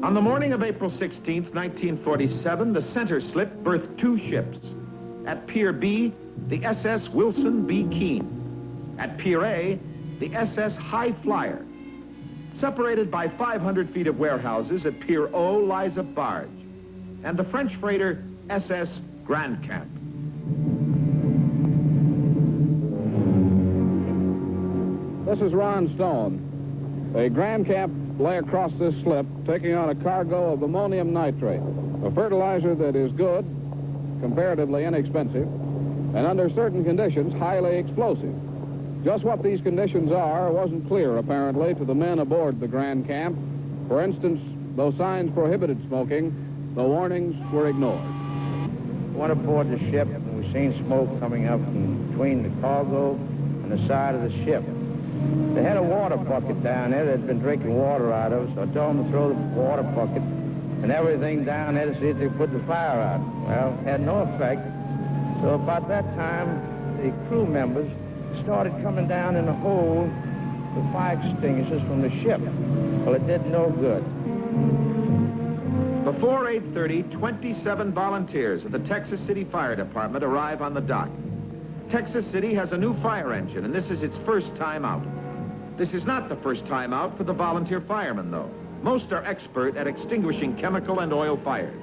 On the morning of April 16th, 1947, the center slip berthed two ships. At Pier B, the SS Wilson B. Keene. At Pier A, the SS High Flyer. Separated by 500 feet of warehouses, at Pier O lies a barge. And the French freighter SS Grand Camp. This is Ron Stone. The Grand Camp lay across this slip, taking on a cargo of ammonium nitrate, a fertilizer that is good, comparatively inexpensive, and under certain conditions, highly explosive. Just what these conditions are wasn't clear, apparently, to the men aboard the Grand Camp. For instance, though signs prohibited smoking, the warnings were ignored. Went aboard the ship, and we seen smoke coming up from between the cargo and the side of the ship. They had a water bucket down there they'd been drinking water out of, so I told them to throw the water bucket and everything down there to see if they could put the fire out. Well, it had no effect. So about that time, the crew members started coming down in the hole with fire extinguishers from the ship. Well, it did no good. Before 8:30, 27 volunteers of the Texas City Fire Department arrive on the dock. Texas City has a new fire engine, and this is its first time out. This is not the first time out for the volunteer firemen, though. Most are expert at extinguishing chemical and oil fires.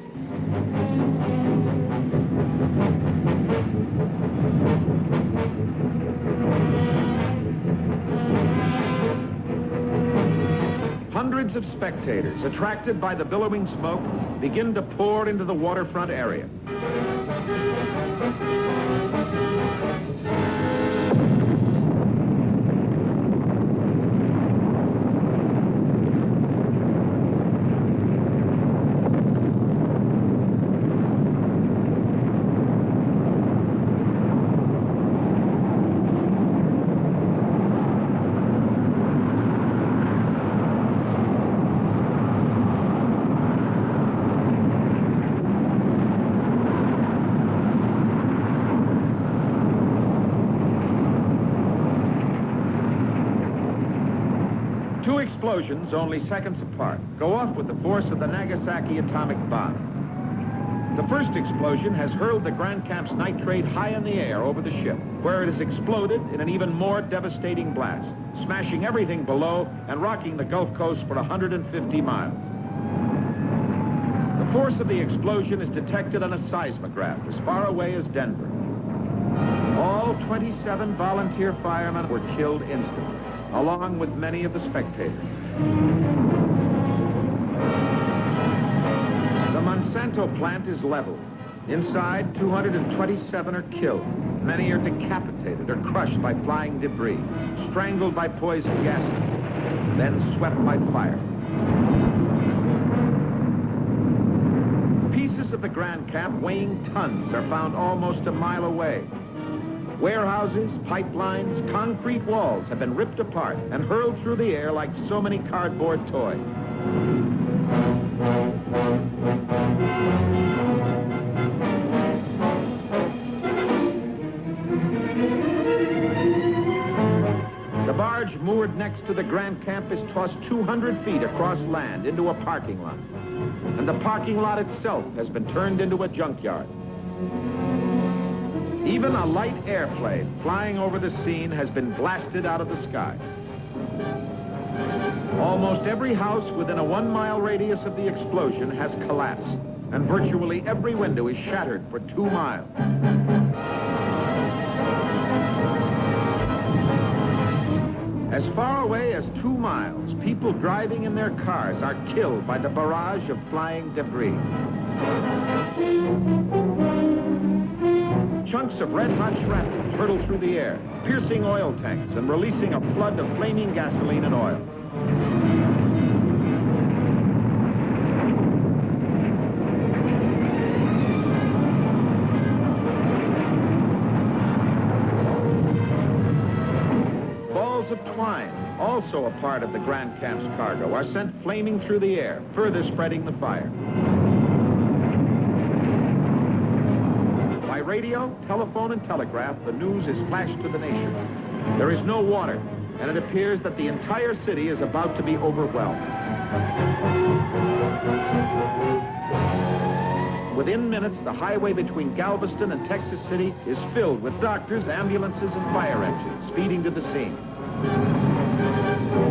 Hundreds of spectators, attracted by the billowing smoke, begin to pour into the waterfront area. Two explosions, only seconds apart, go off with the force of the Nagasaki atomic bomb. The first explosion has hurled the Grand Camp's nitrate high in the air over the ship, where it has exploded in an even more devastating blast, smashing everything below and rocking the Gulf Coast for 150 miles. The force of the explosion is detected on a seismograph as far away as Denver. All 27 volunteer firemen were killed instantly, along with many of the spectators. The Monsanto plant is leveled. Inside, 227 are killed. Many are decapitated or crushed by flying debris, strangled by poison gases, then swept by fire. Pieces of the Grand Camp weighing tons are found almost a mile away. Warehouses, pipelines, concrete walls have been ripped apart and hurled through the air like so many cardboard toys. The barge moored next to the Grand Camp is tossed 200 feet across land into a parking lot. And the parking lot itself has been turned into a junkyard. Even a light airplane flying over the scene has been blasted out of the sky. Almost every house within a 1-mile radius of the explosion has collapsed, and virtually every window is shattered for 2 miles. As far away as 2 miles, people driving in their cars are killed by the barrage of flying debris. Chunks of red-hot shrapnel hurtle through the air, piercing oil tanks and releasing a flood of flaming gasoline and oil. Balls of twine, also a part of the Grand Camp's cargo, are sent flaming through the air, further spreading the fire. By radio, telephone, and telegraph, the news is flashed to the nation. There is no water, and it appears that the entire city is about to be overwhelmed. Within minutes, the highway between Galveston and Texas City is filled with doctors, ambulances, and fire engines speeding to the scene.